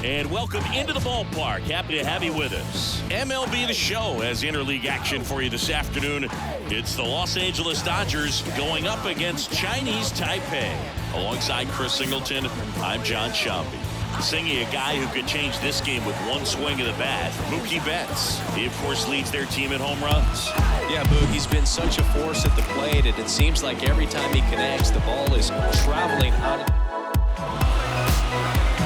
And welcome into the ballpark. Happy to have you with us. MLB The Show has interleague action for you this afternoon. It's the Los Angeles Dodgers going up against Chinese Taipei. Alongside Chris Singleton, I'm John Shambi. Singing a guy who could change this game with one swing of the bat, Mookie Betts. He, of course, leads their team in home runs. Yeah, Boog, he's been such a force at the plate, and it seems like every time he connects, the ball is traveling out.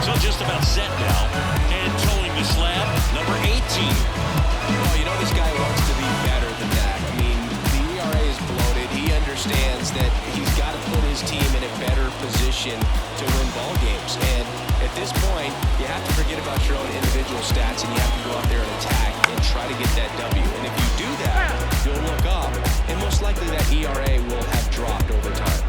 So just about set now, and towing the slab, number 18. Oh, you know this guy wants to be better than that. I mean, the ERA is bloated. He understands that he's got to put his team in a better position to win ball games. And at this point, you have to forget about your own individual stats, and you have to go out there and attack and try to get that W. And if you do that, you'll look up, and most likely that ERA will have dropped over time.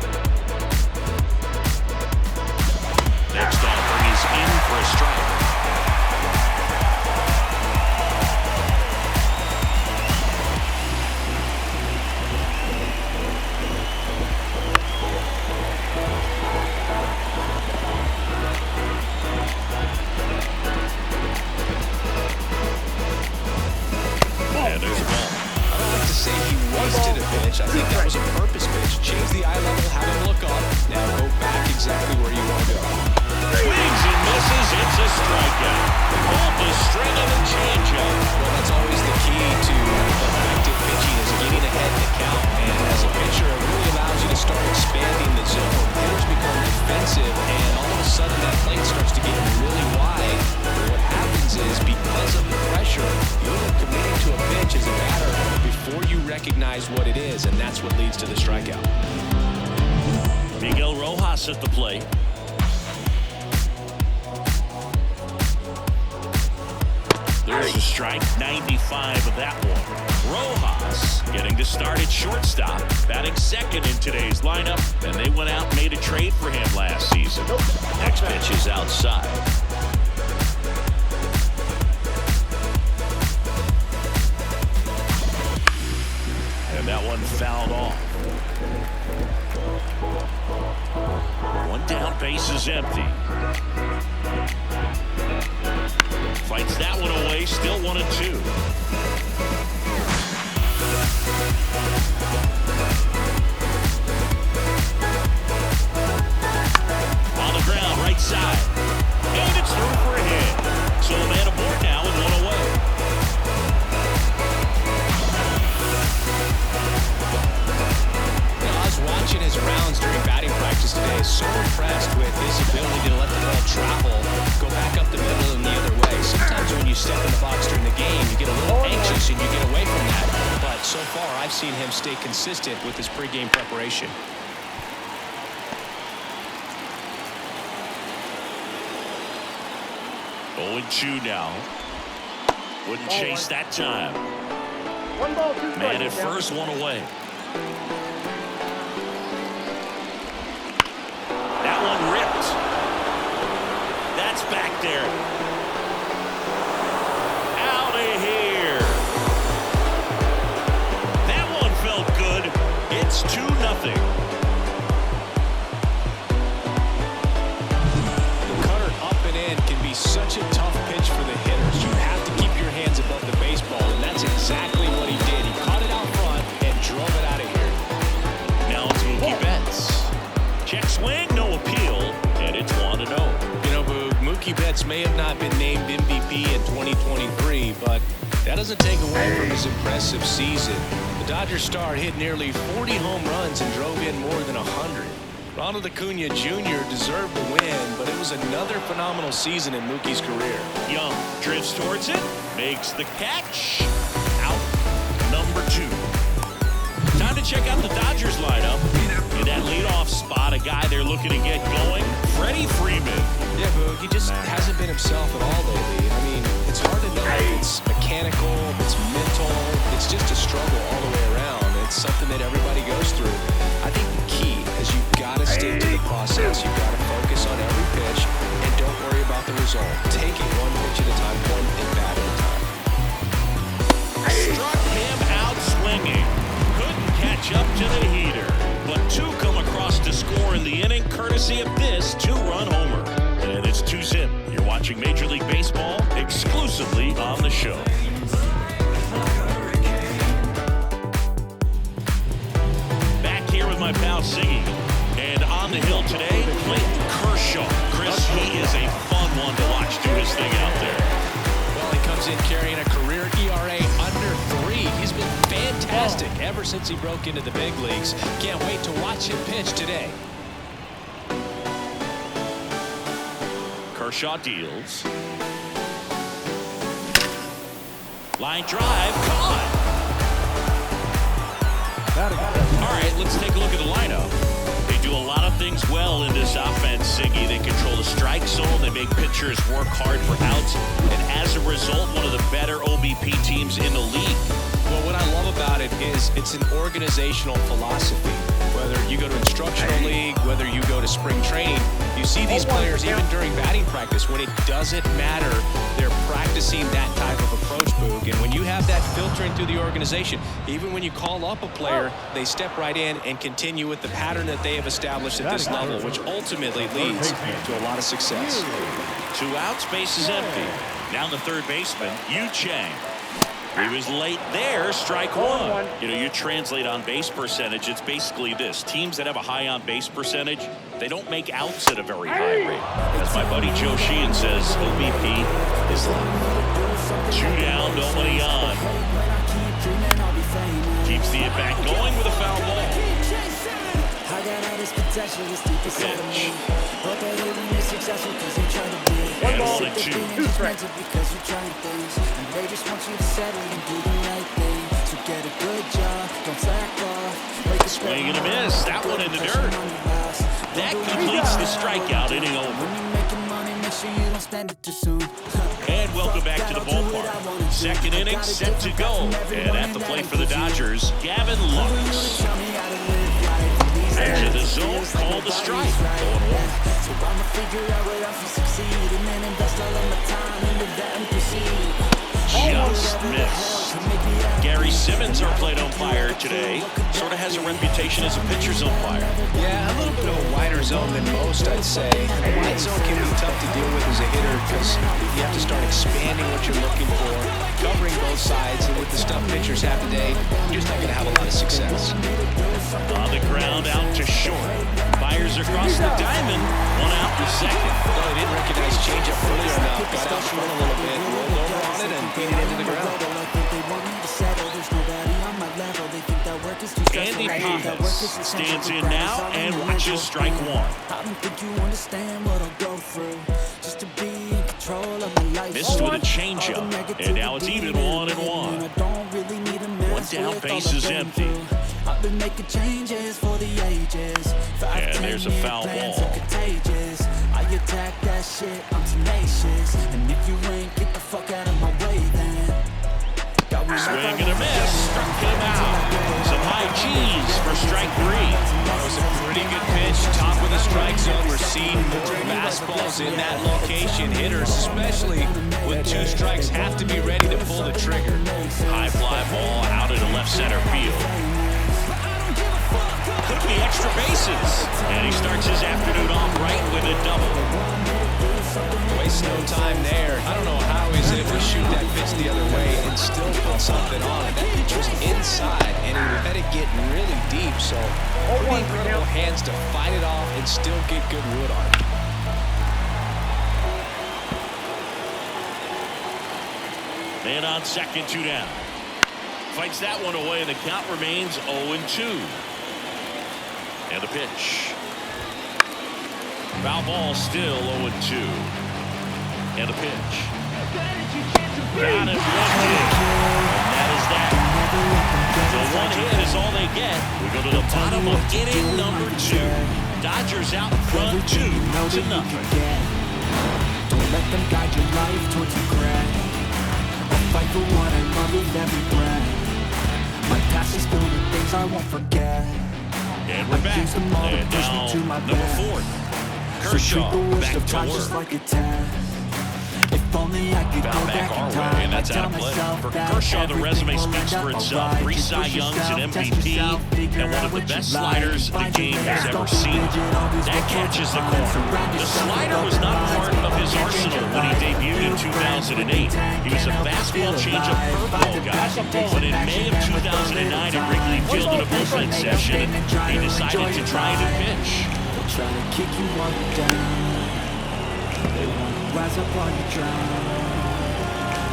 Next offer is in for a strike. And there's a ball. I don't like to say he wasted a pitch. I think that was a purpose pitch. Change the eye level, have him look up. Now go back exactly where you want to go. Swings and misses. It's a strikeout. Off the string of a changeup. Well, that's always the key to effective pitching is getting ahead in the count. And as a pitcher, it really allows you to start expanding the zone. Hitters become defensive, and all of a sudden that plate starts to get really wide. But what happens is, because of the pressure, you're committing to a pitch as a batter before you recognize what it is, and that's what leads to the strikeout. Miguel Rojas at the plate. There's a strike, 95 of that one. Rojas getting to start at shortstop, batting second in today's lineup, and they went out and made a trade for him last season. Next pitch is outside. And that one fouled off. One down, base is empty. Fights that one away, still 1-2. On the ground, right side. And it's through for a hit. So a man aboard now with one away. Now, I was watching his rounds during batting practice today. So impressed with his ability to let the ball travel, go back up the middle and the other way. Sometimes when you step in the box during the game, you get a little anxious and you get away from that. But so far, I've seen him stay consistent with his pregame preparation. Oh, 2 now. Wouldn't chase that time. Man at first, one away. That one ripped. That's back there. Out of here. That one felt good. It's 2-0. The cutter up and in can be such a tough pitch for the hitters. You have to keep your hands above the baseball, and that's exactly what he did. He caught it out front and drove it out of here. Now it's Mookie Betts. Check swing, no appeal, and it's 1-0. You know, Mookie Betts may have not been named MVP in 2023, but that doesn't take away from his impressive season. The Dodgers star hit nearly 40 home runs and drove in more than 100. Ronald Acuna Jr. deserved the win, but it was another phenomenal season in Mookie's career. Young drifts towards it, makes the catch. Out, number 2. Time to check out the Dodgers lineup. In that leadoff spot, a guy they're looking to get going, Freddie Freeman. Yeah, Boog, he just hasn't been himself at all lately. I mean, it's hard to know if it's mechanical, if it's mental. It's just a struggle all the way around. It's something that everybody goes through. I think the key is you've got to stick to the process. You've got to focus on every pitch and don't worry about the result. Take it one pitch at a time, one at bat at a time. Struck him out swinging. Couldn't catch up to the heater. But 2 come across to score in the inning, courtesy of this 2-run homer. And it's 2-zip. You're watching watching Major League Baseball exclusively on the show. Back here with my pal Siggy. And on the hill today, Clayton Kershaw. Chris, he is a fun one to watch do his thing out there. Well, he comes in carrying a career ERA under 3. He's been fantastic ever since he broke into the big leagues. Can't wait to watch him pitch today. Kershaw deals. Line drive, caught. All right, let's take a look at the lineup. They do a lot of things well in this offense, Siggy. They control the strike zone. They make pitchers work hard for outs. And as a result, one of the better OBP teams in the league. Well, what I love about it is it's an organizational philosophy. Whether you go to instructional league, whether you go to spring training, you see these players even during batting practice. When it doesn't matter, they're practicing that type of approach, Boog. And when you have that filtering through the organization, even when you call up a player, they step right in and continue with the pattern that they have established at this level, which ultimately leads to a lot of success. 2 outs, base is empty. Now the third baseman, Yu Chang. He was late there, strike 1. You know, you translate on base percentage, it's basically this. Teams that have a high on base percentage, they don't make outs at a very high rate. As my buddy Joe Sheehan says, OBP is live. 2 down, nobody on. Keeps the at-bat going with a foul ball. Pitch. And 1-2. They just want you to settle and do the right thing. So get a good job, don't slack off. Swing and a miss. That one in the dirt. That completes the strikeout, inning over. And welcome back to the ballpark. Second inning set to go. And at the plate for the Dodgers, Gavin Lux. Edge of the zone, called the strike. Going 1. So I'ma figure out where I can succeed and then invest all of my time into that and proceed. Just missed. Gary Simmons, our plate umpire today, sort of has a reputation as a pitcher's umpire. Yeah, a little bit of a wider zone than most, I'd say. A wide zone can be tough to deal with as a hitter because you have to start expanding what you're looking for, covering both sides, and with the stuff pitchers have today, you're just not going to have a lot of success. On the ground, out to short. Fires across the diamond. 1 out to second. Well, he didn't recognize changeup earlier enough. Got out front a little bit, rolled over on it, and beat it into the ground. Andy Pajas stands in now and watches strike 1. I don't think you understand what I'll go through just to be in control of my life. Missed with a changeup, and now it's even 1-1. One down, base is empty. I've been making changes for the ages. And there's a foul ball. I attack that shit, I'm tenacious. And if you ain't, get the fuck out of my way then. Swing and a miss, struck him out. Some high cheese for strike 3. That was a pretty good pitch, top of the strike zone. We're seeing more fastballs in that location. Hitters, especially with 2 strikes, have to be ready to pull the trigger. High fly ball out into left center field. Could be extra bases. And he starts his afternoon off right with a double. Waste no time there. I don't know how he's able to shoot that pitch the other way and still put something on it. That pitch was inside, and he let it get really deep. So pretty incredible hands to fight it off and still get good wood on it. Man on second, 2 down. Fights that one away, and the count remains 0-2. And the pitch. Foul ball still 0-2. And the pitch. Got it, 1 hit. And that is that. The 1 hit is all they get. We go to the bottom of inning number 2. Dodgers out front 2-0. Don't let them guide your life towards regret. I'll fight for what I love with every breath. My past is filled with things I won't forget. And we're back. And now number 4. Kershaw back to work. Like a 10. If If only I could go Foul back back our in way, time, and that's I'd out tell of play. myself For that Kershaw, the resume everything will speaks end for up itself. alright. 3 Just Cy push Youngs, yourself, an test MVP, yourself, figure and one out of the what you best like. sliders the Find your game has best, ever don't be seen. rigid, always That look for catches the fun. corner. Surround The yourself with slider was open not minds, part of his can't change arsenal your when he life. debuted in 2008. He was a fastball changeup curveball guy, but in May of 2009 at Wrigley Field in a bullpen session, he decided to try a new pitch. Try to kick you while you're down. They wanna rise up while you drown.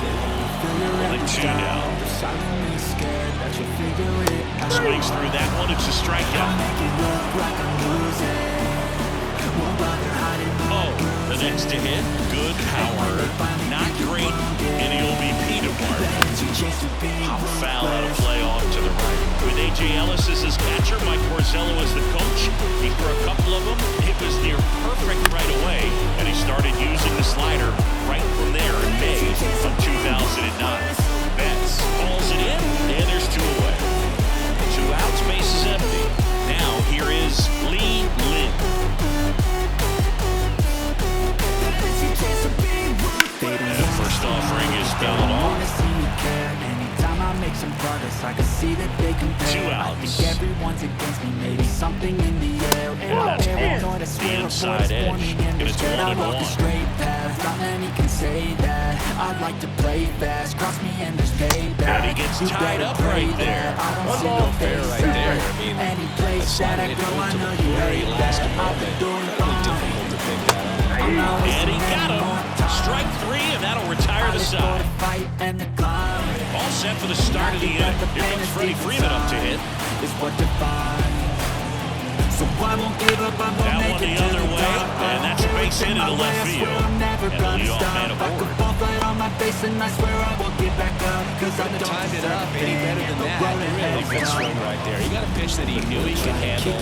They wanna fill your every 1-2 now. down. They're silently scared that you'll figure it out. Swings through that one. It's a strikeout. Make it look like I'm losing. Won't bother hiding my The next to hit, good power. Not great in the OBP department. Pop a foul out of play off to the right. With A.J. Ellis as his catcher, Mike Porzello as the coach. He threw a couple of them. It was near perfect right away, and he started using the slider right from there in May of 2009. Betts calls it in, and there's 2 away. 2 outs, base is empty. Now here is Lee Lin. First offering is fouled off. Anytime I make some progress, I can see that they compare. 2 I outs. think everyone's against me, maybe something in the air. And that's paranoid, I the swear inside before edge. morning, and And it's instead I 1-1. walk a straight path. Not many can say that. I'd like to play fast, cross me and there's payback. And he gets You tied better up pray right there. that I don't One see ball no fair face right there. back. I mean, Any place that I it go, I moved to know the you very hate last that. I'll be moment. doing Incredibly fine. difficult to pick that up. I'm not And he wasting got any him. more time. Strike 3, and that'll retire the I live for side. the fight and the climb. All set for the start of the inning. Here comes Freddie Freeman up to hit. Is what defines. So I won't give up, I'm gonna That make one it the to other the way, top. and that's a base hit into left field. I'm never And the gonna leadoff stop. man I aboard. could fall flat on my face and I swear I will get back up. Cause I Couldn't have don't timed it deserve up to any be better in than the that. road Really ahead. good swing right there. He got a pitch that he knew he could handle.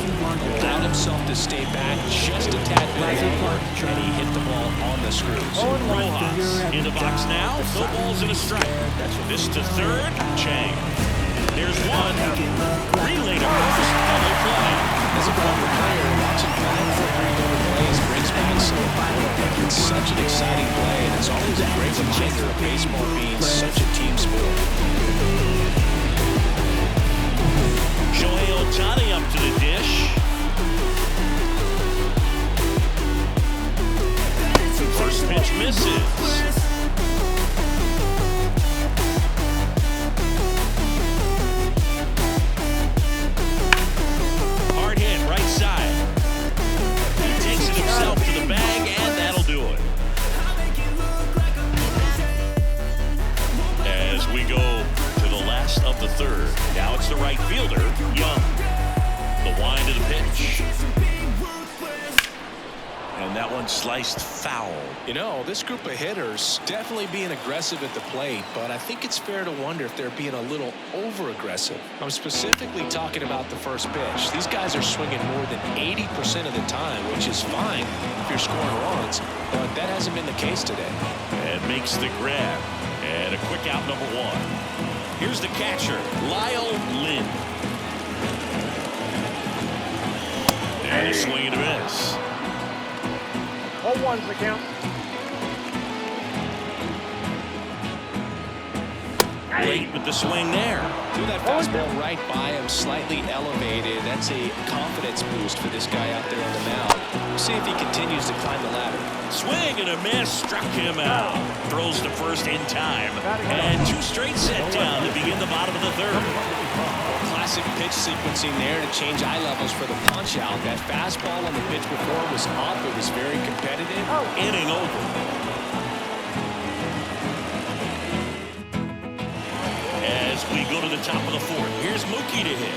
Allowed himself to stay back just a tad bit longer, and he hit the ball on the screws. Rojas in the box now. No balls and a strike. This to third. Chang. There's one. Relay to first. Double play. As a former player, watching back for plays brings back it's such an exciting play, and it's always a great reminder of baseball being such a team sport. Shohei Ohtani up to the dish. First pitch misses. Hard hit, right side. He takes it himself to the bag, and that'll do it. As we go to the last of the third. Now it's the right fielder, Young. The wind of the pitch. And that one sliced foul. You know, this group of hitters definitely being aggressive at the plate, but I think it's fair to wonder if they're being a little over-aggressive. I'm specifically talking about the first pitch. These guys are swinging more than 80% of the time, which is fine if you're scoring runs, but that hasn't been the case today. And makes the grab. And a quick out, number 1. Here's the catcher, Lyle Lynn. And a swing and a miss. 0-1's the count. Late with the swing there. Threw that fastball right by him, slightly elevated. That's a confidence boost for this guy out there on the mound. We'll see if he continues to climb the ladder. Swing and a miss, struck him out. Throws to first in time. And 2 straight set down to begin the bottom of the third. Classic pitch sequencing there to change eye levels for the punch out. That fastball on the pitch before was up. It was very competitive. Inning over. As we go to the top of the 4th, here's Mookie to hit.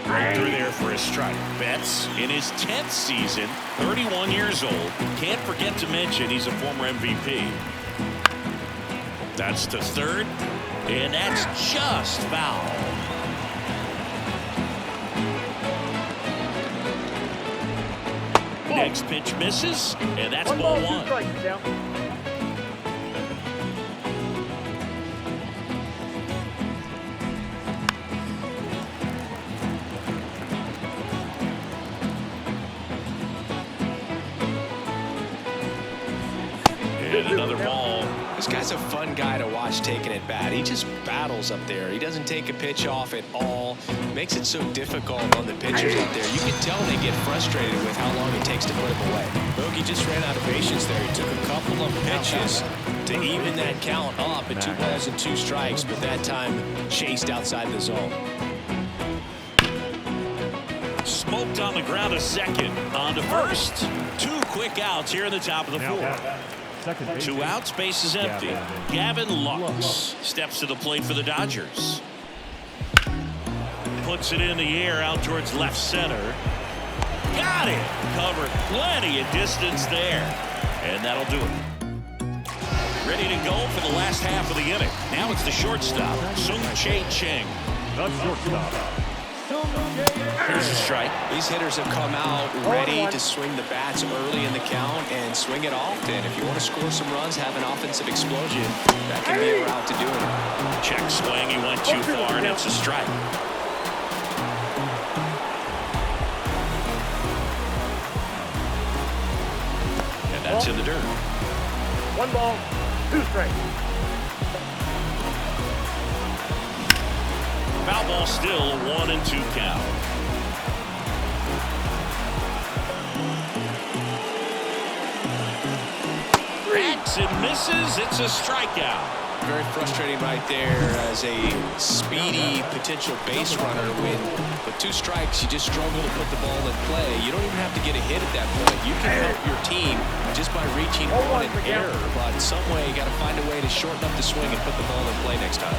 Right through there for a strike. Betts in his 10th season, 31 years old. Can't forget to mention he's a former MVP. That's to third, and that's just foul. Next pitch misses, and that's ball 1. 2 strikes down. a fun guy to watch taking at bat. He just battles up there. He doesn't take a pitch off at all. Makes it so difficult on the pitchers out there. You can tell they get frustrated with how long it takes to put him away. Bogey just ran out of patience there. He took a couple of pitches to even that count up at 2 balls and 2 strikes, but that time chased outside the zone. Smoked on the ground, a second. On to first. 2 quick outs here in the top of the 4th. 2 outs, base is empty. Gavin Lux steps to the plate for the Dodgers. Puts it in the air out towards left center. Got it. Covered plenty of distance there. And that'll do it. Ready to go for the last half of the inning. Now it's the shortstop, Sung Chae Cheng. The shortstop. Here's a strike. These hitters have come out ready to swing the bats early in the count and swing it often. If you want to score some runs, have an offensive explosion, that can be a route to doing it. Check swing. He went too far, and it's a strike. And that's in the dirt. 1 ball, 2 strikes. Foul ball still, 1-2 count. Hacks and misses. It's a strikeout. Very frustrating right there as a speedy potential base runner. When with 2 strikes, you just struggle to put the ball in play. You don't even have to get a hit at that point. You can help your team just by reaching on an error. But some way, you got to find a way to shorten up the swing and put the ball in play next time.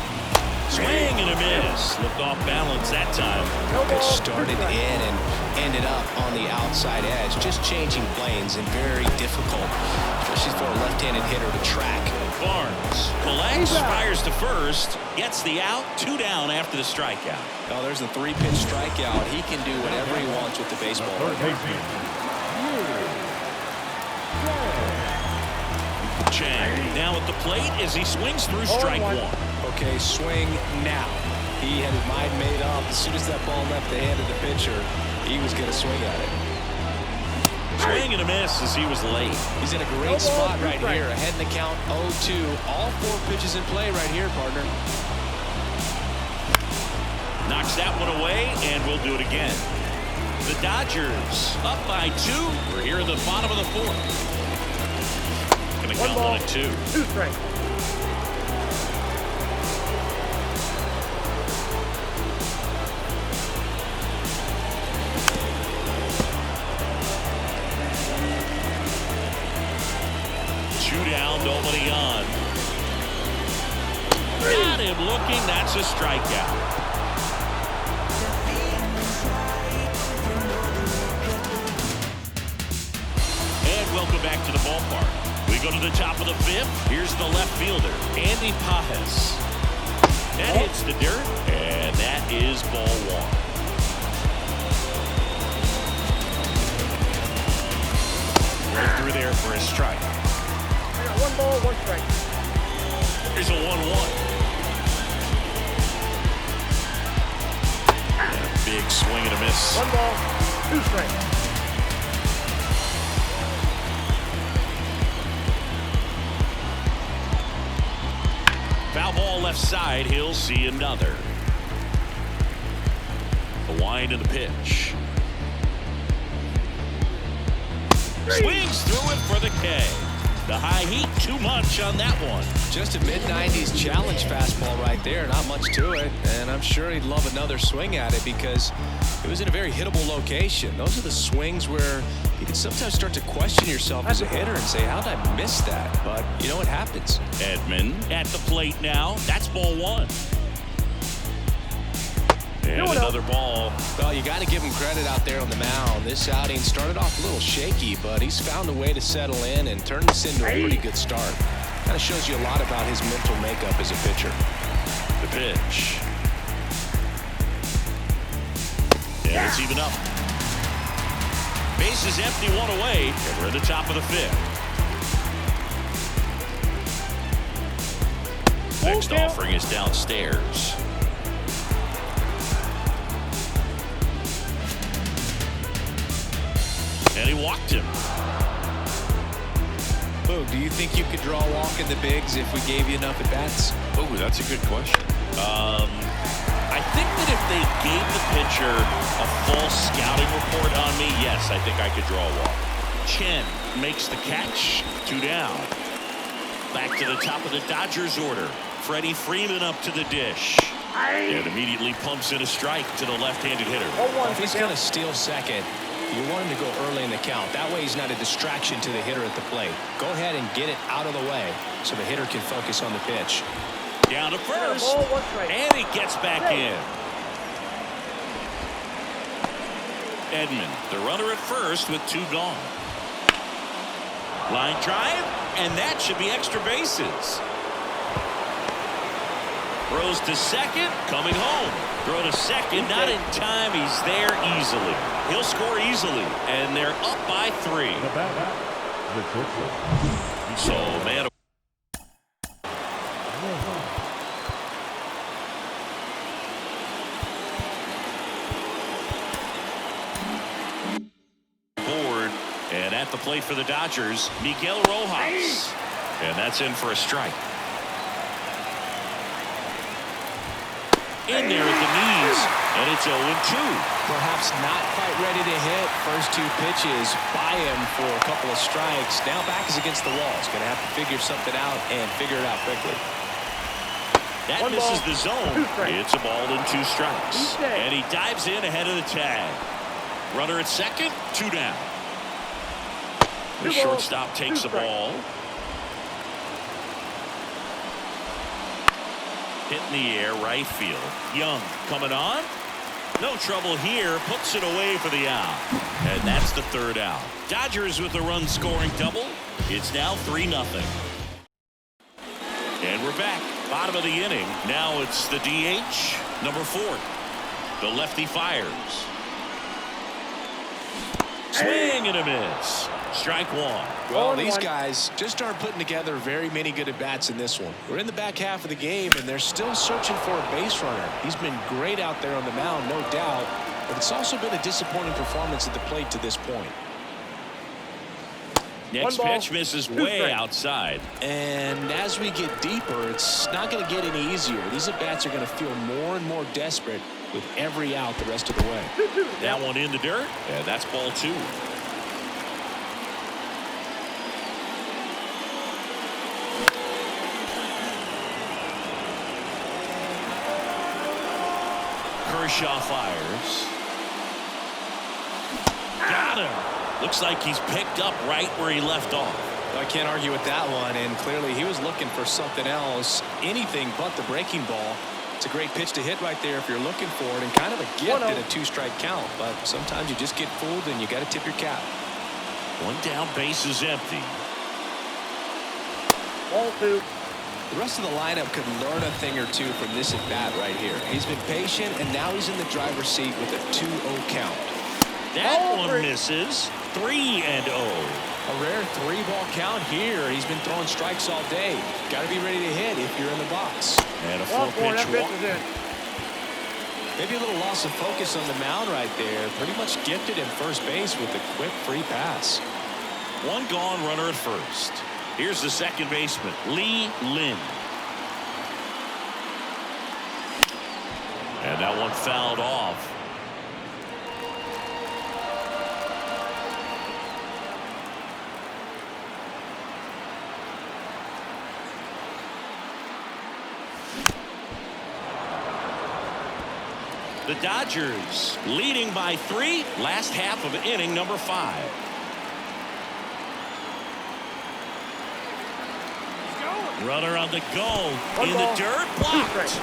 Swing and a miss. Looked off balance that time. It started in and ended up on the outside edge. Just changing planes and very difficult, especially for a left-handed hitter to track. Barnes collects, fires to first, gets the out, 2 down after the strikeout. Oh, there's the 3-pitch strikeout. He can do whatever he wants with the baseball. Chang now at the plate as he swings through strike 1. Okay, swing now. He had his mind made up. As soon as that ball left the hand of the pitcher, he was going to swing at it. Swing and a miss as he was late. He's in a great spot right here. Ahead in the count, 0-2. All 4 pitches in play right here, partner. Knocks that one away, and we'll do it again. The Dodgers up by 2. We're here at the bottom of the 4th. Gonna count 1-2. 2 strikes. Down, nobody on. Got him looking. That's a strikeout. And welcome back to the ballpark. We go to the top of the 5th. Here's the left fielder, Andy Pajes. That hits the dirt, and that is ball 1. Right through there for a strike. 1 ball, 1 strike. Here's a 1-1. And a big swing and a miss. 1 ball, 2 strikes. Foul ball left side. He'll see another. The wind of the pitch. Swings through it for the K. The high heat, too much on that one. Just a mid-90s challenge fastball right there. Not much to it. And I'm sure he'd love another swing at it because it was in a very hittable location. Those are the swings where you can sometimes start to question yourself as a hitter and say, how did I miss that? But, you know, it happens. Edman at the plate now. That's ball 1. And another ball. Well, you got to give him credit out there on the mound. This outing started off a little shaky, but he's found a way to settle in and turn this into a pretty good start. Kind of shows you a lot about his mental makeup as a pitcher. The pitch. And it's even up. Base is empty, 1 away, and we're at the top of the 5th. Next offering is downstairs. And he walked him. Boog, do you think you could draw a walk in the bigs if we gave you enough at-bats? Oh, that's a good question. I think that if they gave the pitcher a full scouting report on me, yes, I think I could draw a walk. Chen makes the catch. 2 down. Back to the top of the Dodgers order. Freddie Freeman up to the dish. And immediately pumps in a strike to the left-handed hitter. If he's going to steal second, you want him to go early in the count. That way he's not a distraction to the hitter at the plate. Go ahead and get it out of the way so the hitter can focus on the pitch. Down to first. And he gets back in. Edman, the runner at first with 2 gone. Line drive, and that should be extra bases. Throws to second, coming home. Throw to second, not in time. He's there easily. He'll score easily, and they're up by 3. So, man. Board, and at the plate for the Dodgers, Miguel Rojas. And that's in for a strike. In there at the knees, and it's 0-2. Perhaps not quite ready to hit. First 2 pitches by him for a couple of strikes. Now back is against the wall. He's going to have to figure something out and figure it out quickly. That misses the zone. It's a ball and 2 strikes. And he dives in ahead of the tag. Runner at second, 2 down. The shortstop takes the ball. Hit in the air, right field. Young coming on. No trouble here. Puts it away for the out. And that's the 3rd out. Dodgers with a run-scoring double. It's now 3-0. And we're back. Bottom of the inning. Now it's the DH, number 4. The lefty fires. Swing and a miss. Strike 1. Well, these guys just aren't putting together very many good at-bats in this one. We're in the back half of the game, and they're still searching for a base runner. He's been great out there on the mound, no doubt, but it's also been a disappointing performance at the plate to this point. Next pitch misses way outside. And as we get deeper, it's not going to get any easier. These at-bats are going to feel more and more desperate with every out the rest of the way. That one in the dirt, and that's ball 2. Kershaw fires. Got him. Looks like he's picked up right where he left off. I can't argue with that one, and clearly he was looking for something else, anything but the breaking ball. It's a great pitch to hit right there if you're looking for it, and kind of a gift at a 2-strike count, but sometimes you just get fooled and you got to tip your cap. 1 down, base is empty. Ball 2. The rest of the lineup could learn a thing or two from this at-bat right here. He's been patient, and now he's in the driver's seat with a 2-0 count. That one misses. 3-0. A rare 3-ball count here. He's been throwing strikes all day. Got to be ready to hit if you're in the box. And a 4-pitch walk. Maybe a little loss of focus on the mound right there. Pretty much gifted him first base with a quick free pass. 1 gone, runner at first. Here's the second baseman, Lee Lin. And that one fouled off. The Dodgers leading by 3, last half of inning number 5. Runner on the go. In the dirt, blocked. Throw,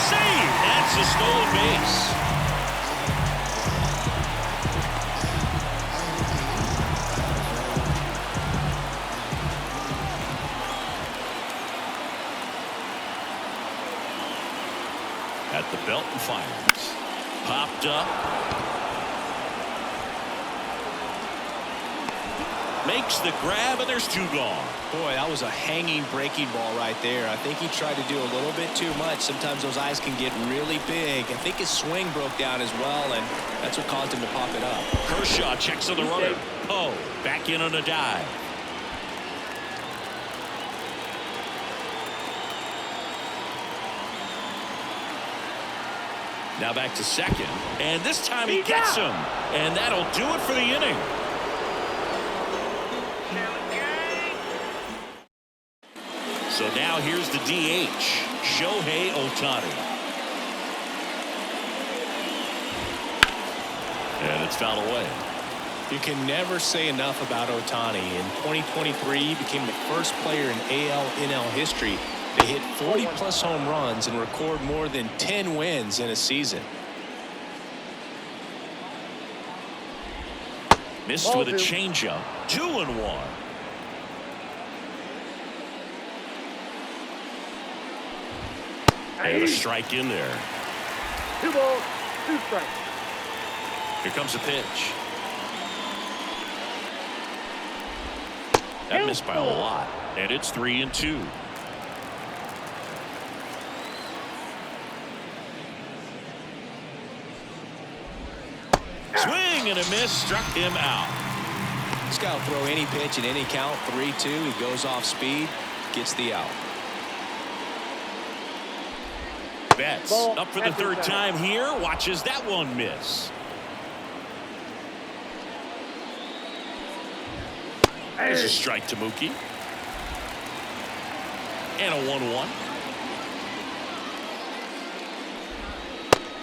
save. That's a stolen base. At the belt and fires. Popped up. Makes the grab, and there's 2 gone. Boy, that was a hanging breaking ball right there. I think he tried to do a little bit too much. Sometimes those eyes can get really big. I think his swing broke down as well, and that's what caused him to pop it up. Kershaw checks on the runner. Oh, back in on a dive. Now back to second, and this time he gets him, and that'll do it for the inning. So now here's the DH, Shohei Ohtani. And it's fouled away. You can never say enough about Ohtani. In 2023, he became the first player in AL/NL history to hit 40-plus home runs and record more than 10 wins in a season. Missed with a changeup. 2-1. And a strike in there. 2 balls, 2 strikes. Here comes a pitch. That missed by a lot, and it's 3-2. Swing and a miss, struck him out. This guy will throw any pitch in any count. 3-2. He goes off speed, gets the out. Betts up for the third time here. Watches that one miss. There's a strike to Mookie. And a 1-1.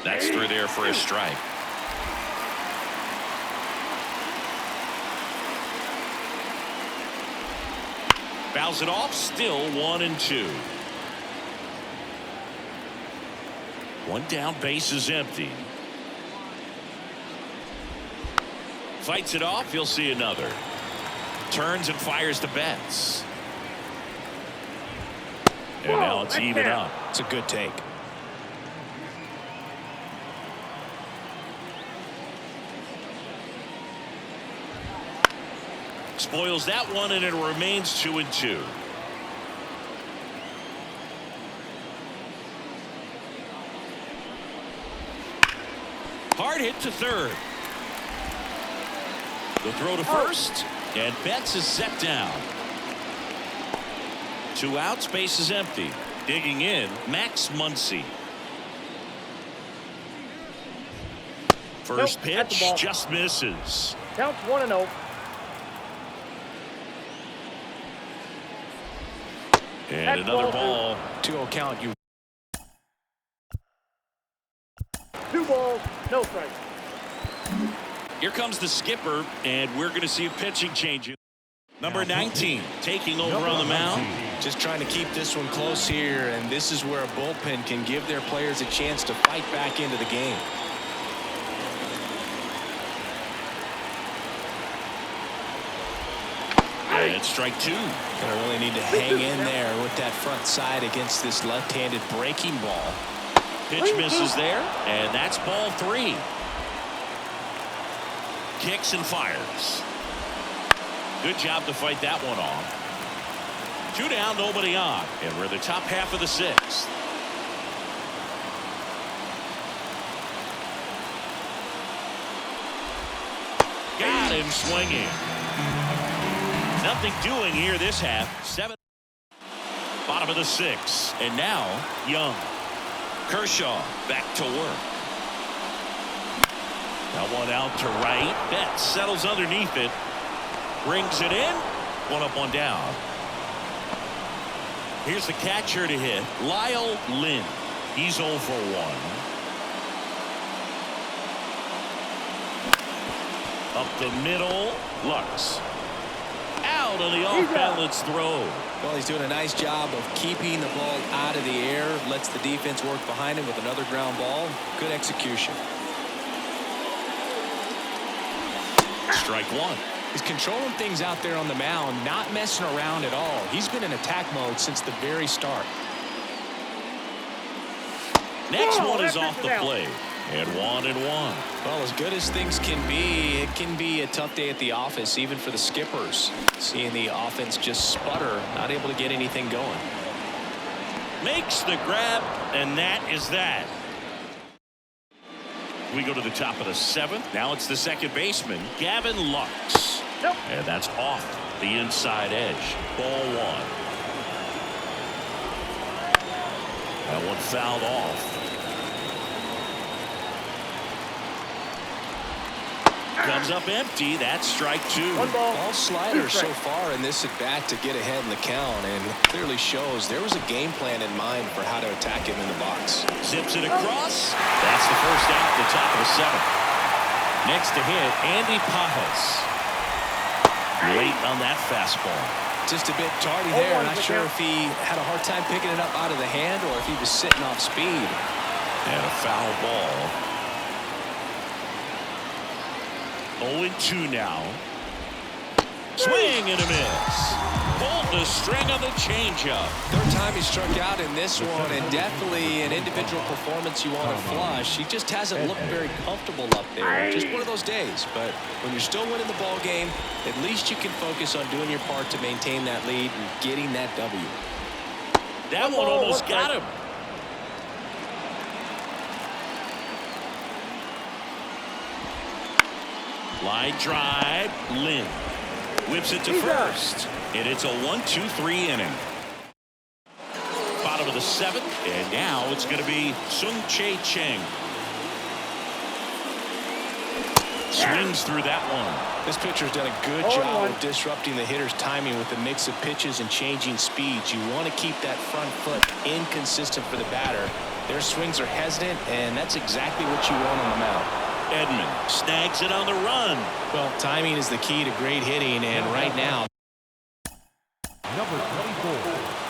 That's through there for a strike. Fouls it off. Still 1-2. One down, base is empty. Fights it off. You'll see another. Turns and fires to Betts. And now it's even up. It's a good take. Spoils that one, and it remains 2-2. Hard hit to third. The throw to first, and Betts is set down. 2 outs, base is empty. Digging in, Max Muncy. First pitch just misses. Counts 1-0. And another ball. 2-0 count. 2 balls, no strikes. Here comes the skipper, and we're going to see a pitching change. Number 19 taking over on the mound. Just trying to keep this one close here, and this is where a bullpen can give their players a chance to fight back into the game. And it's strike 2. Gonna really need to hang in there with that front side against this left-handed breaking ball. Pitch misses there, and that's ball 3. Kicks and fires. Good job to fight that one off. 2 down, nobody on, and we're in the top half of the 6th. Got him swinging. Nothing doing here this half. 7. Bottom of the 6th, and now Young. Kershaw back to work. Now one out to right. Betts settles underneath it. Brings it in. 1 up, 1 down. Here's the catcher to hit. Lyle Lynn. He's 0 for 1. Up the middle. Lux. Out on the off-balance throw. Well, he's doing a nice job of keeping the ball out of the air. Lets the defense work behind him with another ground ball. Good execution. Strike 1. He's controlling things out there on the mound, not messing around at all. He's been in attack mode since the very start. Next one is off the plate. And 1-1. Well, as good as things can be, it can be a tough day at the office, even for the skippers. Seeing the offense just sputter, not able to get anything going. Makes the grab, and that is that. We go to the top of the 7th. Now it's the second baseman, Gavin Lux. Nope. And that's off the inside edge. Ball 1. That one fouled off. Comes up empty. That's strike two. One ball. All sliders so far in this at bat to get ahead in the count, and clearly shows there was a game plan in mind for how to attack him in the box. Zips it across. That's the first out, the top of the seventh. Next to hit, Andy Pajas. Late on that fastball. Just a bit tardy there. Not sure if he had a hard time picking it up out of the hand or if he was sitting off speed. And a foul ball. 0-2 now. Swing and a miss. Pulled the string on the changeup. Third time he struck out in this one, and definitely an individual performance you want to flush. He just hasn't looked very comfortable up there. Just one of those days. But when you're still winning the ball game, at least you can focus on doing your part to maintain that lead and getting that W. That one almost got him. Line drive, Lynn whips it to first, and it's a 1-2-3 inning. Bottom of the seventh, and now it's going to be Sung Chae Cheng. Swings through that one. This pitcher's done a good job of disrupting the hitter's timing with a mix of pitches and changing speeds. You want to keep that front foot inconsistent for the batter. Their swings are hesitant, and that's exactly what you want on the mound. Edman snags it on the run. Well, timing is the key to great hitting, and right now, Number 24.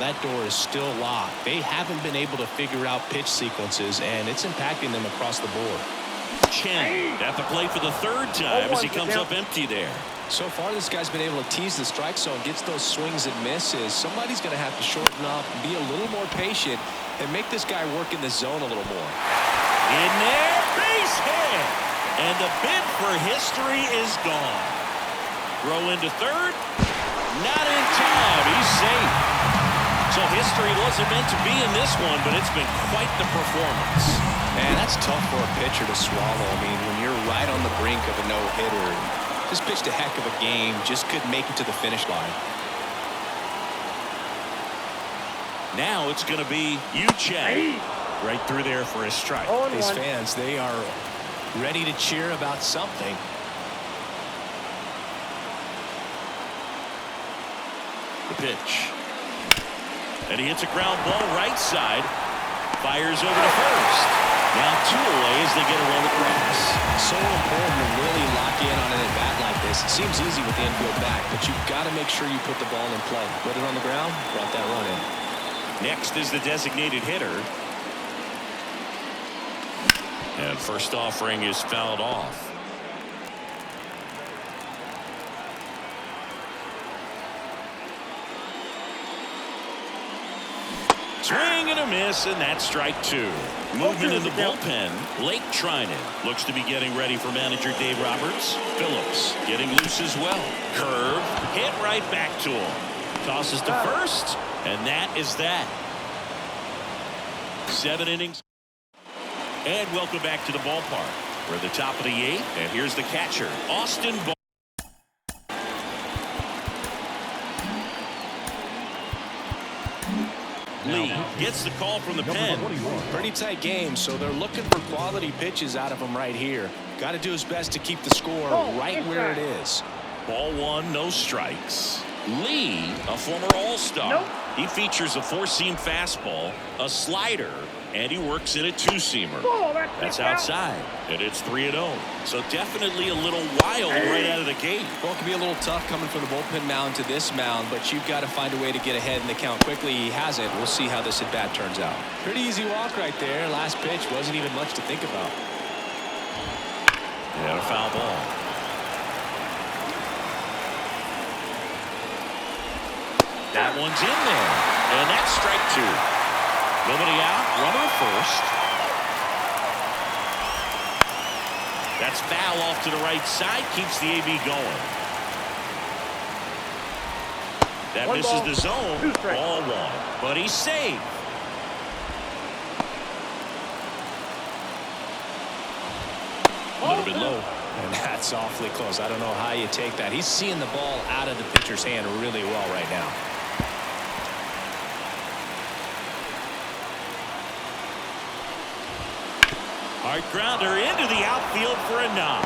that door is still locked. They haven't been able to figure out pitch sequences, and it's impacting them across the board. Chen at the plate for the third time as he comes up empty there. So far, this guy's been able to tease the strike zone, gets those swings and misses. Somebody's going to have to shorten up, be a little more patient, and make this guy work in the zone a little more. In there, base hit. And the bid for history is gone. Throw into third. Not in time. He's safe. So history wasn't meant to be in this one, but it's been quite the performance. Man, that's tough for a pitcher to swallow. I mean, when you're right on the brink of a no-hitter, just pitched a heck of a game, just couldn't make it to the finish line. Now it's going to be Yu Chang right through there for a strike. These fans, they are ready to cheer about something. The pitch. And he hits a ground ball right side. Fires over to first. Now 2 away as they get a run across. So important to really lock in on an at-bat like this. It seems easy with the infield back, but you've got to make sure you put the ball in play. Put it on the ground, brought that run in. Next is the designated hitter. And first offering is fouled off. Swing and a miss, and that's strike 2. Movement in the bullpen. Blake Trinan looks to be getting ready for manager Dave Roberts. Phillips getting loose as well. Curve, hit right back to him. Tosses to first, and that is that. 7 innings. And welcome back to the ballpark. We're at the top of the 8th, and here's the catcher, Austin Ball. Lee gets the call from the pen. Pretty tight game, so they're looking for quality pitches out of him right here. Got to do his best to keep the score right where it is. Ball 1, no strikes. Lee, a former All-Star. He features a 4-seam fastball, a slider, and he works in a 2-seamer. That's outside, and it's 3-0. So definitely a little wild right out of the gate. Well, it can be a little tough coming from the bullpen mound to this mound, but you've got to find a way to get ahead in the count quickly. He hasn't. We'll see how this at-bat turns out. Pretty easy walk right there. Last pitch wasn't even much to think about. And a foul ball. That one's in there, and that's strike 2. Nobody out, runner first. That's foul off to the right side, keeps the AB going. That misses the zone, ball 1, but he's safe. A little bit low. And that's awfully close. I don't know how you take that. He's seeing the ball out of the pitcher's hand really well right now. Hard grounder into the outfield for a knock.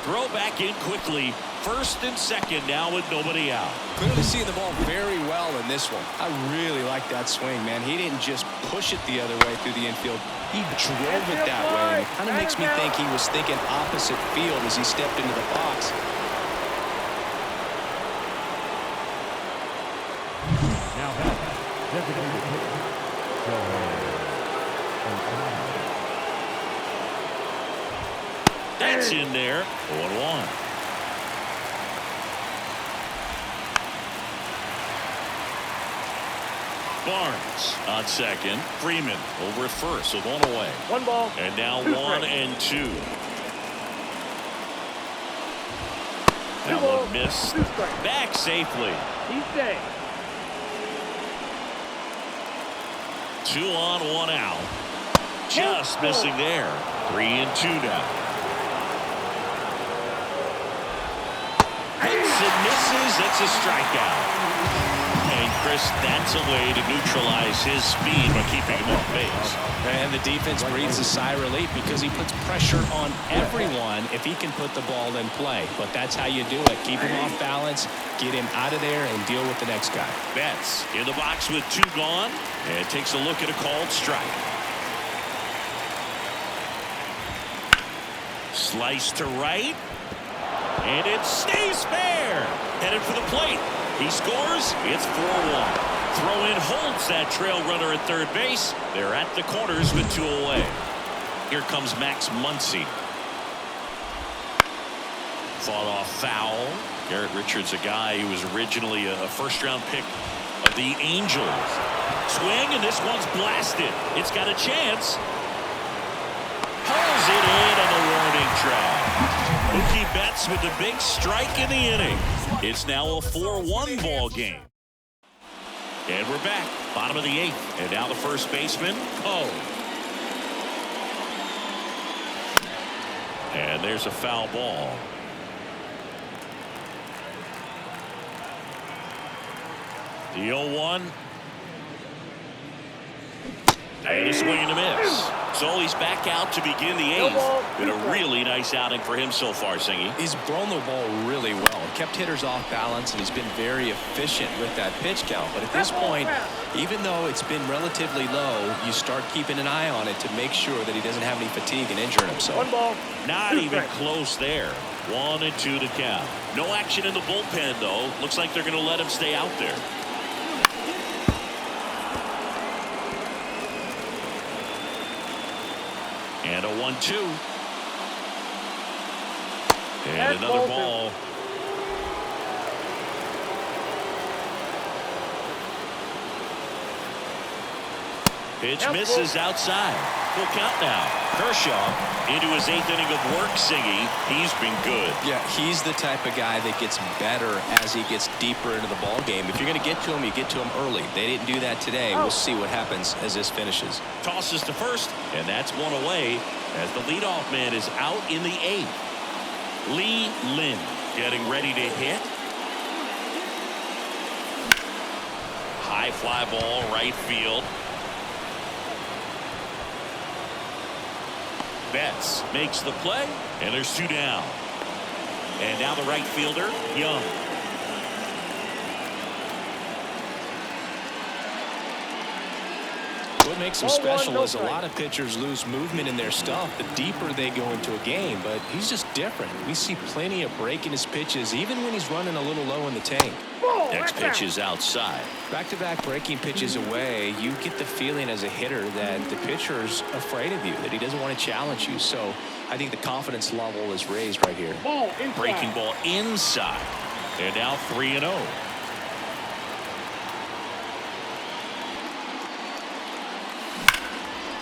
Throw back in quickly. First and second now with nobody out. Clearly seeing the ball very well in this one. I really like that swing, man. He didn't just push it the other way through the infield. He drove it that way. And it kind of makes me think he was thinking opposite field as he stepped into the box. That's in there. 0-1. Barnes on second. Freeman over at first with one away. 1 ball. And now 1 and 2. That one missed. Back safely. He's safe. 2 on, 1 out. Just missing there. 3 and 2 now. Hits and misses. It's a strikeout. And Chris, that's a way to neutralize his speed by keeping him off base. And the defense breathes a sigh of relief because he puts pressure on everyone if he can put the ball in play. But that's how you do it. Keep him off balance, get him out of there, and deal with the next guy. Betts in the box with 2 gone, and takes a look at a called strike. Slice to right, and it stays fair. Headed for the plate. He scores. It's 4-1. Throw in holds that trail runner at third base. They're at the corners with 2 away. Here comes Max Muncy. Fought off foul. Garrett Richards, a guy who was originally a first-round pick of the Angels. Swing, and this one's blasted. It's got a chance. Pulls it in on the warning track. Mookie Betts with the big strike in the inning. It's now a 4-1 ball game. And we're back. Bottom of the 8th. And now the first baseman, Poe. And there's a foul ball. The 0-1. And a swing and a miss. So he's back out to begin the 8th. Been a really nice outing for him so far, Singy. He's thrown the ball really well. Kept hitters off balance, and he's been very efficient with that pitch count. But at this point, even though it's been relatively low, you start keeping an eye on it to make sure that he doesn't have any fatigue and injuring himself. 1 ball. Not even close there. 1 and 2 to count. No action in the bullpen, though. Looks like they're going to let him stay out there. And a 1-2. And another ball. Pitch misses outside. Full count now. Kershaw into his 8th inning of work, Singy. He's been good. Yeah, he's the type of guy that gets better as he gets deeper into the ball game. If you're going to get to him, you get to him early. They didn't do that today. We'll see what happens as this finishes. Tosses to first, and that's 1 away as the leadoff man is out in the 8th. Lee Lin getting ready to hit. High fly ball, right field. Betts makes the play, and there's 2 down. And now the right fielder, Young. What makes him special is a lot of pitchers lose movement in their stuff the deeper they go into a game, but he's just different. We see plenty of breaking his pitches, even when he's running a little low in the tank. Next pitch is outside. Back-to-back breaking pitches away, you get the feeling as a hitter that the pitcher's afraid of you, that he doesn't want to challenge you. So I think the confidence level is raised right here. Breaking ball inside. And now 3-0.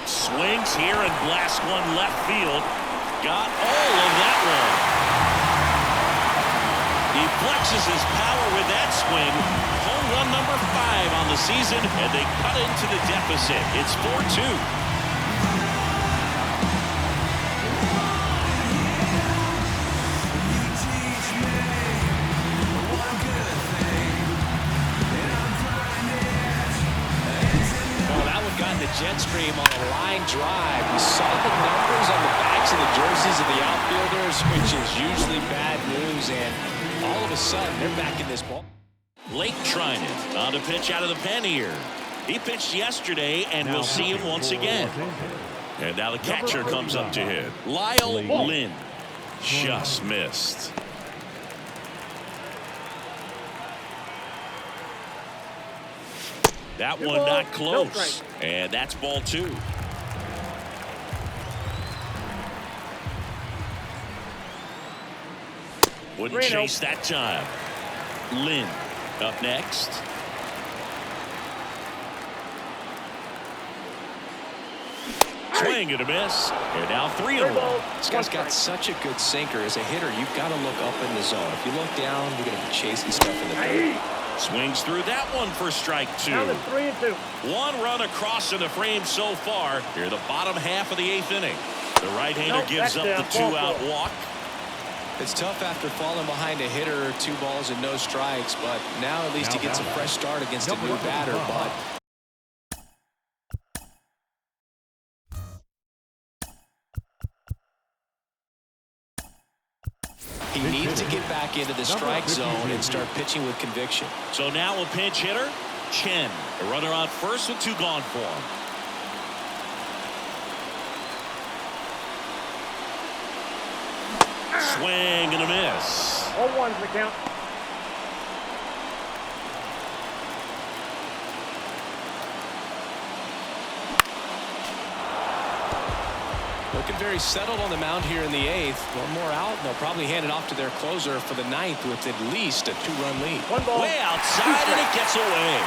Swings here and blasts one left field. Got all of that one. He flexes his power with that swing. Home run number 5 on the season, and they cut into the deficit. It's 4-2. stream on a line drive. We saw the numbers on the backs of the jerseys of the outfielders, which is usually bad news, and all of a sudden they're back in this ball. Lake Trinan on the pitch out of the pen here. He pitched yesterday, and we'll see him once again. And now the catcher comes up to hit. Lyle Lynn just missed. That one not close. And that's ball 2. Wouldn't chase that time. Lynn up next. Swing and a miss. And now 3-1. This guy's got such a good sinker. As a hitter, you've got to look up in the zone. If you look down, you're going to be chasing stuff in the dirt. Swings through that one for strike 2. Now it's 3-2. 1 run across in the frame so far. Here, the bottom half of the 8th inning. The right-hander gives up the 2-out walk. It's tough after falling behind a hitter, 2 balls and no strikes, but now at least he gets a fresh start against a new batter. But he needs to get back into the strike zone and start pitching with conviction. So now a pinch hitter, Chen. A runner on first with 2 gone for him. Swing and a miss. 0-1's the count. Looking very settled on the mound here in the 8th. 1 more out, and they'll probably hand it off to their closer for the 9th with at least a 2-run lead. 1 ball. Way outside, and it gets away.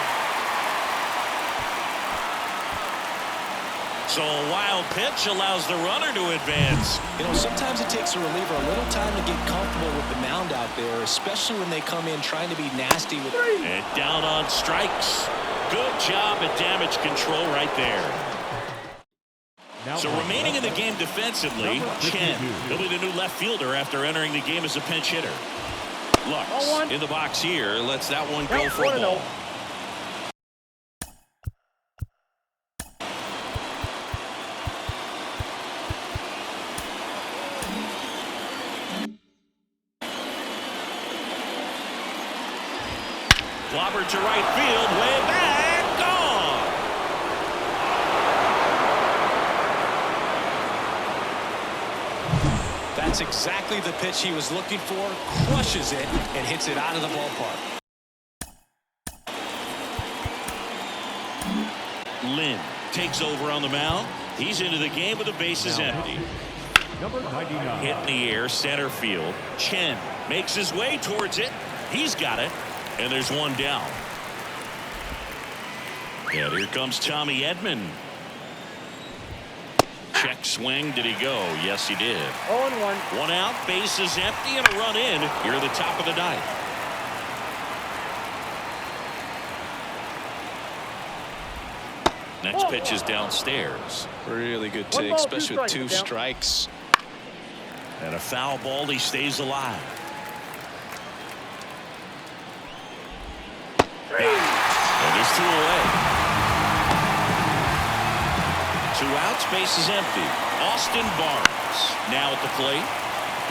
So a wild pitch allows the runner to advance. You know, sometimes it takes a reliever a little time to get comfortable with the mound out there, especially when they come in trying to be nasty with. And down on strikes. Good job at damage control right there. So remaining in the game defensively, Chen. He'll be the new left fielder after entering the game as a pinch hitter. Lux in the box here. Lets that one go for a ball. Clobbered to right field, way back, gone. That's exactly the pitch he was looking for. Crushes it and hits it out of the ballpark. Lynn takes over on the mound. He's into the game with the bases empty. Hit in the air, center field. Chen makes his way towards it. He's got it. And there's 1 down. And here comes Tommy Edman. Check swing. Did he go? Yes, he did. 0-1. 1 out, bases empty, and a run in here at the top of the 9th. Next pitch is downstairs. Really good take, especially with 2 strikes. And a foul ball. He stays alive. And there's 2 away. 2 outs, bases empty. Austin Barnes now at the plate.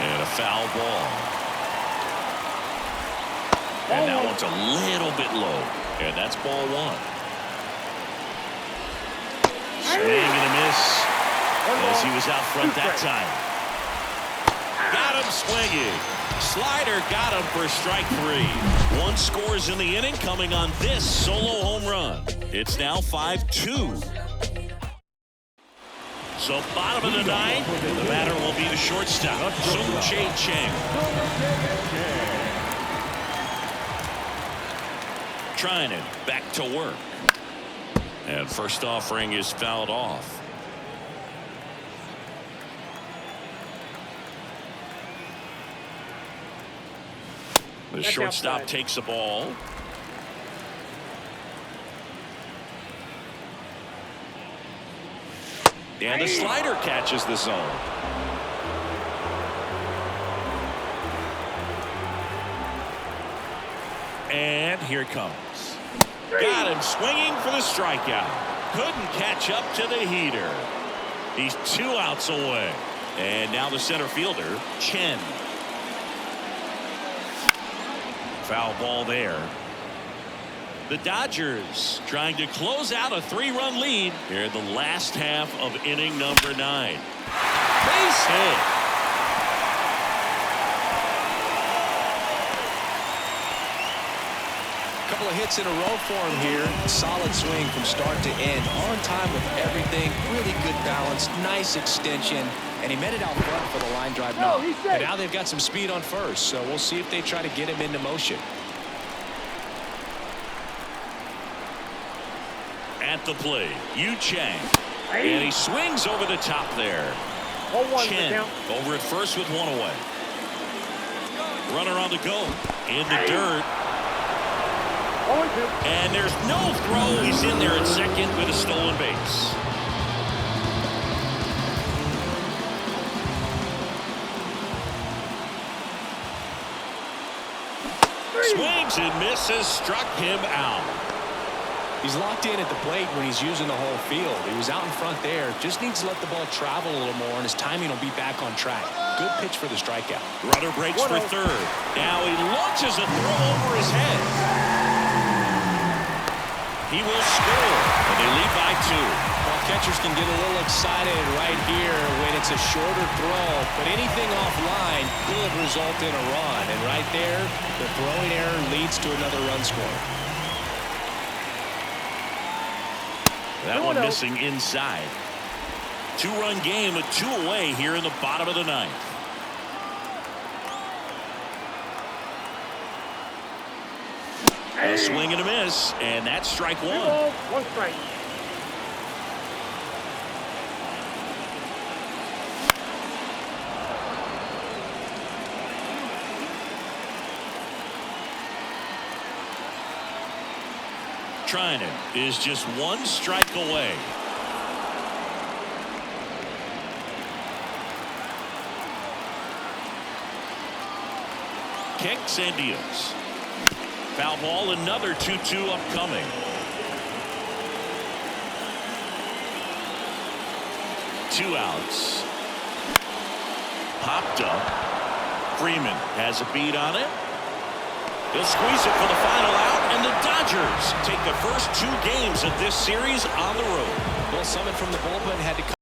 And a foul ball. And that one's a little bit low. And that's ball 1. Swing and a miss. As he was out front that time. Got him swinging. Slider got him for strike 3. 1 scores in the inning coming on this solo home run. It's now 5-2. So bottom of the 9th, the batter will be the shortstop, Sung Chae Cheng. Trinan back to work. And first offering is fouled off. The shortstop takes the ball. And the slider catches the zone. And here it comes. Got him swinging for the strikeout. couldn't catch up to the heater. He's 2 outs away. And now the center fielder, Chen. Foul ball there. The Dodgers trying to close out a 3-run lead here in the last half of inning number 9. Base hit. Couple of hits in a row for him here. Solid swing from start to end. On time with everything. Really good balance. Nice extension. And he met it out front for the line drive knock. And now they've got some speed on first. So we'll see if they try to get him into motion. At the plate, Yu Chang. And he swings over the top there. Chen over at first with 1 away. Runner on the go. In the dirt. And there's no throw. He's in there at second with a stolen base. Swings and misses. Struck him out. He's locked in at the plate when he's using the whole field. He was out in front there. Just needs to let the ball travel a little more, and his timing will be back on track. Good pitch for the strikeout. Runner breaks for third. Now he launches a throw over his head. He will score, and they lead by 2. Well, catchers can get a little excited right here when it's a shorter throw, but anything offline could result in a run. And right there, the throwing error leads to another run score. That one missing inside. 2-run game with 2 away here in the bottom of the 9th. A swing and a miss, and that's strike 1. 2 balls, 1 strike. Trinan is just 1 strike away. Kicks and deals. Foul ball, another 2-2 upcoming. 2 outs. Popped up. Freeman has a beat on it. He'll squeeze it for the final out, and the Dodgers take the first 2 games of this series on the road. Well, someone from the bullpen had to